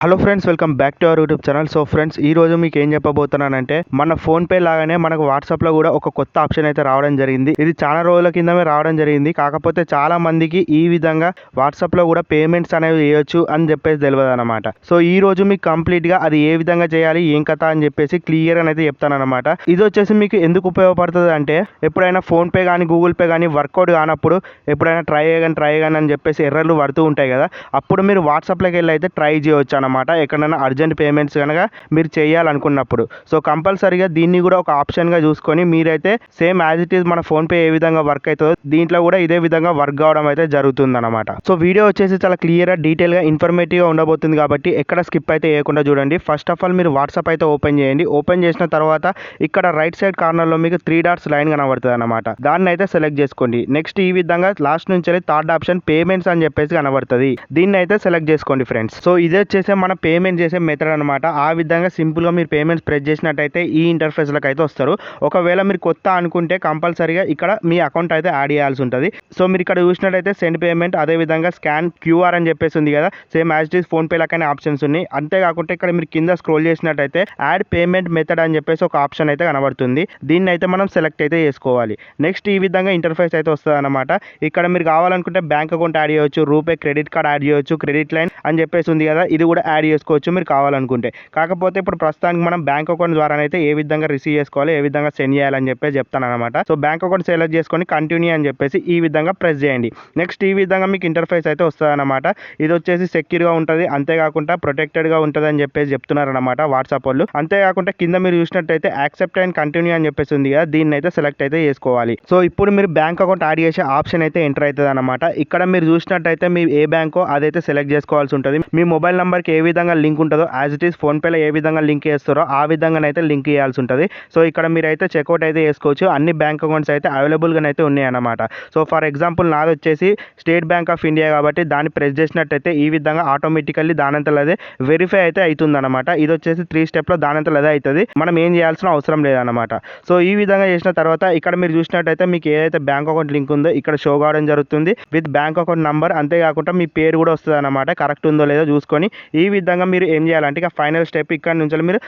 Hello friends, welcome back to our YouTube channel. So friends, ఈ రోజు మీకు ఏం చెప్పబోతున్నానంటే మన ఫోన్పే లాగానే మనకు వాట్సాప్లో కూడా ఒక కొత్త ఆప్షన్ అయితే రావడం జరిగింది. ఇది చాలా రోజుల కిందమే రావడం జరిగింది. కాకపోతే చాలా మందికి ఈ విధంగా వాట్సాప్లో కూడా పేమెంట్స్ అనేవి చేయొచ్చు అని చెప్పేసి తెలియదు అనమాట. సో ఈ రోజు మీకు కంప్లీట్గా అది ఏ విధంగా చేయాలి, ఏం కథ అని చెప్పేసి క్లియర్ అయితే చెప్తానమాట. ఇది వచ్చేసి మీకు ఎందుకు ఉపయోగపడుతుంది అంటే, ఎప్పుడైనా ఫోన్పే కానీ గూగుల్ పే కానీ వర్కౌట్ కానప్పుడు, ఎప్పుడైనా ట్రై అయ్యాను అని చెప్పేసి ఎర్రర్లు పడుతూ ఉంటాయి కదా, అప్పుడు మీరు వాట్సాప్లోకి వెళ్ళి అయితే ట్రై చేయొచ్చు అనమాట. ఎక్కడైనా అర్జెంట్ పేమెంట్స్ కనుక మీరు చేయాలనుకున్నప్పుడు. సో కంపల్సరీగా దీన్ని కూడా ఒక ఆప్షన్గా చూసుకొని మీరైతే సేమ్ యాజ్ ఇట్ ఈజ్ మన ఫోన్పే ఏ విధంగా వర్క్ అవుతుందో దీంట్లో కూడా ఇదే విధంగా వర్క్ కావడం అయితే జరుగుతుంది అనమాట. సో వీడియో వచ్చేసి చాలా క్లియర్గా డీటెయిల్గా ఇన్ఫర్మేటివ్గా ఉండబోతుంది కాబట్టి ఎక్కడ స్కిప్ అయితే చేయకుండా చూడండి. ఫస్ట్ ఆఫ్ ఆల్ మీరు వాట్సాప్ అయితే ఓపెన్ చేయండి. ఓపెన్ చేసిన తర్వాత ఇక్కడ రైట్ సైడ్ కార్నర్లో మీకు 3 డాట్స్ లైన్ కనబడుతుంది అనమాట. దాన్ని అయితే సెలెక్ట్ చేసుకోండి. నెక్స్ట్ ఈ విధంగా లాస్ట్ నుంచి థర్డ్ ఆప్షన్ పేమెంట్స్ అని చెప్పేసి కనబడుతుంది. దీన్ని అయితే సెలెక్ట్ చేసుకోండి ఫ్రెండ్స్. సో ఇదే వచ్చేసి మన పేమెంట్ చేసే మెథడ్ అనమాట. ఆ విధంగా సింపుల్గా మీరు పేమెంట్స్ ప్రెస్ చేసినట్టయితే ఈ ఇంటర్ఫేస్లకు అయితే వస్తారు. ఒకవేళ మీరు కొత్త అనుకుంటే కంపల్సరీగా ఇక్కడ మీ అకౌంట్ అయితే యాడ్ చేయాల్సి ఉంటుంది. సో మీరు ఇక్కడ చూసినట్టయితే సెండ్ పేమెంట్, అదేవిధంగా స్కాన్ క్యూఆర్ అని చెప్పేసి ఉంది కదా, same as it is PhonePe లాగానే ఆప్షన్స్ ఉన్నాయి. అంతేకాకుండా ఇక్కడ మీరు కింద స్క్రోల్ చేసినట్టయితే యాడ్ పేమెంట్ మెథడ్ అని చెప్పేసి ఒక ఆప్షన్ అయితే కనబడుతుంది. దీన్ని అయితే మనం సెలెక్ట్ అయితే చేసుకోవాలి. నెక్స్ట్ ఈ విధంగా ఇంటర్ఫేస్ అయితే వస్తుంది అనమాట. ఇక్కడ మీరు కావాలనుకుంటే బ్యాంక్ అకౌంట్ యాడ్ చేయొచ్చు, రూపే క్రెడిట్ కార్డ్ యాడ్ చేయొచ్చు, క్రెడిట్ లైన్ అని చెప్పేసి ఉంది కదా, ఇది కూడా యాడ్ చేసుకోవచ్చు మీరు కావాలనుకుంటే. కాకపోతే ఇప్పుడు ప్రస్తుతానికి మనం బ్యాంక్ అకౌంట్ ద్వారా అయితే ఏ విధంగా రిసీవ్ చేసుకోవాలి, ఏ విధంగా సెండ్ చేయాలని చెప్పేసి చెప్తాను అనమాట. సో బ్యాంక్ అకౌంట్ సెలెక్ట్ చేసుకొని కంటిన్యూ అని చెప్పేసి ఈ విధంగా ప్రెస్ చేయండి. నెక్స్ట్ ఈ విధంగా మీకు ఇంటర్ఫేస్ అయితే వస్తుంది అనమాట. ఇది వచ్చేసి సెక్యూర్గా ఉంటుంది, అంతేకాకుండా ప్రొటెక్టెడ్గా ఉంటుంది అని చెప్పేసి చెప్తున్నారు అనమాట వాట్సాప్ వాళ్ళు. అంతేకాకుండా కింద మీరు చూసినట్టయితే యాక్సెప్ట్ అండ్ కంటిన్యూ అని చెప్పేసి ఉంది కదా, దీన్ని అయితే సెలెక్ట్ అయితే చేసుకోవాలి. సో ఇప్పుడు మీరు బ్యాంక్ అకౌంట్ యాడ్ చేసే ఆప్షన్ అయితే ఎంటర్ అవుతుంది అనమాట. ఇక్కడ మీరు చూసినట్టయితే మీ ఏ బ్యాంకో అదైతే సెలెక్ట్ చేసుకోవాల్సి ఉంటుంది. మీ మొబైల్ నెంబర్కి ఏ విధంగా లింక్ ఉంటుందో యాజ్ ఇట్ ఈస్ ఫోన్పేలో ఏ విధంగా లింక్ చేస్తారో ఆ విధంగా అయితే లింక్ చేయాల్సి ఉంటుంది. సో ఇక్కడ మీరు అయితే చెక్అవుట్ అయితే చేసుకోవచ్చు. అన్ని బ్యాంక్ అకౌంట్స్ అయితే అవైలబుల్గా అయితే ఉన్నాయన్నమాట. సో ఫర్ ఎగ్జాంపుల్ నాది వచ్చేసి స్టేట్ బ్యాంక్ ఆఫ్ ఇండియా కాబట్టి దాన్ని ప్రెస్ చేసినట్టయితే ఈ విధంగా ఆటోమేటికల్లీ దానంతలో అదే వెరిఫై అయితే అవుతుంది అనమాట. ఇది వచ్చేసి 3 స్టెప్లో దానంతలో అదే అవుతుంది, మనం ఏం చేయాల్సిన అవసరం లేదన్నమాట. సో ఈ విధంగా చేసిన తర్వాత ఇక్కడ మీరు చూసినట్టయితే మీకు ఏదైతే బ్యాంక్ అకౌంట్ లింక్ ఉందో ఇక్కడ షో కావడం జరుగుతుంది విత్ బ్యాంక్ అకౌంట్ నంబర్. అంతేకాకుండా మీ పేరు కూడా వస్తుంది అనమాట, కరెక్ట్ ఉందో లేదో చూసుకొని. ఈ విధంగా మీరు ఏం చేయాలంటే ఇక ఫైనల్ స్టెప్ ఇక్కడ నుంచి మీరు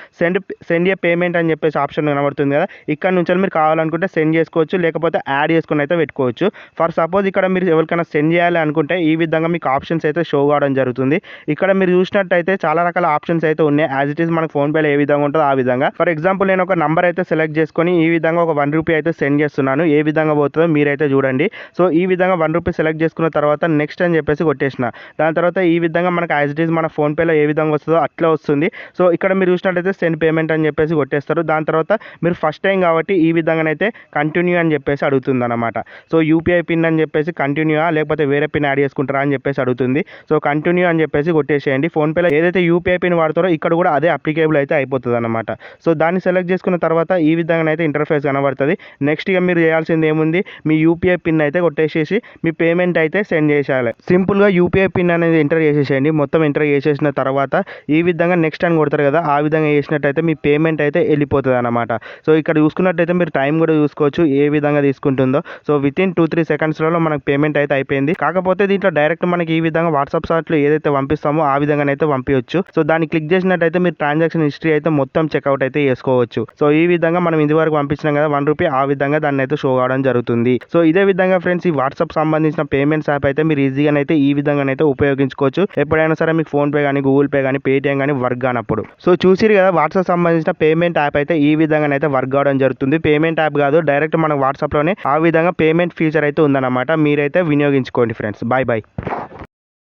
సెండ్ ఏ పేమెంట్ అని చెప్పేసి ఆప్షన్ కనబడుతుంది కదా, ఇక్కడ నుంచి మీరు కావాలనుకుంటే సెండ్ చేసుకోవచ్చు, లేకపోతే యాడ్ చేసుకుని అయితే పెట్టుకోవచ్చు. ఫర్ సపోజ్ ఇక్కడ మీరు ఎవరికైనా సెండ్ చేయాలి అనుకుంటే ఈ విధంగా మీకు ఆప్షన్స్ అయితే షో కావడం జరుగుతుంది. ఇక్కడ మీరు చూసినట్టయితే చాలా రకాల ఆప్షన్స్ అయితే ఉన్నాయి. యాజ్ ఇట్ ఈస్ మనకు ఫోన్పేలో ఏ విధంగా ఉంటుందో ఆ విధంగా. ఫర్ ఎగ్జాంపుల్ నేను ఒక నంబర్ అయితే సెలెక్ట్ చేసుకొని ఈ విధంగా ఒక 1 రూపీ అయితే సెండ్ చేస్తున్నాను. ఏ విధంగా పోతుందో మీరైతే చూడండి. సో ఈ విధంగా 1 రూపీ సెలెక్ట్ చేసుకున్న తర్వాత నెక్స్ట్ అని చెప్పేసి కొట్టేసిన. దాని తర్వాత ఈ విధంగా మనకు యాజ్ ఇట్ ఈస్ మన ఫోన్పేలో ఏ విధంగా వస్తుందో అట్లా వస్తుంది. సో ఇక్కడ మీరు చూసినట్టయితే సెండ్ పేమెంట్ అని చెప్పేసి కొట్టేస్తారు. దాని తర్వాత మీరు ఫస్ట్ టైం కాబట్టి ఈ విధంగానైతే కంటిన్యూ అని చెప్పేసి అడుగుతుంది అనమాట. సో యూపీఐ పిన్ అని చెప్పేసి కంటిన్యూయా లేకపోతే వేరే పిన్ యాడ్ చేసుకుంటారా అని చెప్పేసి అడుగుతుంది. సో కంటిన్యూ అని చెప్పేసి కొట్టేసేయండి. ఫోన్పేలో ఏదైతే యూపీఐ పిన్ వాడతారో ఇక్కడ కూడా అదే అప్లికేబుల్ అయితే అయిపోతుంది అనమాట. సో దాన్ని సెలెక్ట్ చేసుకున్న తర్వాత ఈ విధంగానైతే ఇంటర్ఫేస్ కనబడుతుంది. నెక్స్ట్ ఇక మీరు చేయాల్సింది ఏముంది, మీ యూపీఐ పిన్ అయితే కొట్టేసేసి మీ పేమెంట్ అయితే సెండ్ చేసేయాలి. సింపుల్గా యూపీఐ పిన్ అనేది ఎంటర్ చేసేసేయండి. మొత్తం ఎంటర్ చేసేసిన తర్వాత ఈ విధంగా నెక్స్ట్ అని కొడతారు కదా, ఆ విధంగా చేసినట్టయితే మీ పేమెంట్ అయితే వెళ్ళిపోతుంది అనమాట. సో ఇక్కడ చూసుకున్నట్టయితే మీరు టైం కూడా చూసుకోవచ్చు ఏ విధంగా తీసుకుంటుందో. సో వితిన్ 2-3 సెకండ్స్లలో మనకు పేమెంట్ అయితే అయిపోయింది. కాకపోతే దీంట్లో డైరెక్ట్ మనకి ఈ విధంగా వాట్సాప్ సాట్లో ఏదైతే పంపిస్తామో ఆ విధంగానైతే పంపించవచ్చు. సో దాన్ని క్లిక్ చేసినట్టయితే మీరు ట్రాన్సాక్షన్ హిస్టరీ అయితే మొత్తం చెక్అవుట్ అయితే చేసుకోవచ్చు. సో ఈ విధంగా మనం ఇది వరకు పంపించినాం కదా 1 రూపీ, ఆ విధంగా దాన్ని అయితే షో కావడం జరుగుతుంది. సో ఇదే విధంగా ఫ్రెండ్స్ ఈ వాట్సాప్ సంబంధించిన పేమెంట్స్ యాప్ అయితే మీరు ఈజీగానైతే ఈ విధంగానైతే ఉపయోగించుకోవచ్చు. ఎప్పుడైనా సరే మీకు ఫోన్పే కానీ గూగుల్ పే కానీ పేటిఎం కానీ వర్క్ కానప్పుడు. సో చూసిరు కదా వాట్సాప్ సంబంధించిన పేమెంట్ యాప్ అయితే ఈ విధంగానైతే వర్క్ కావడం జరుగుతుంది. పేమెంట్ యాప్ కాదు, డైరెక్ట్ మన వాట్సాప్లోనే ఆ విధంగా పేమెంట్ ఫీచర్ అయితే ఉందన్నమాట. మీరైతే వినియోగించుకోండి ఫ్రెండ్స్. Bye bye.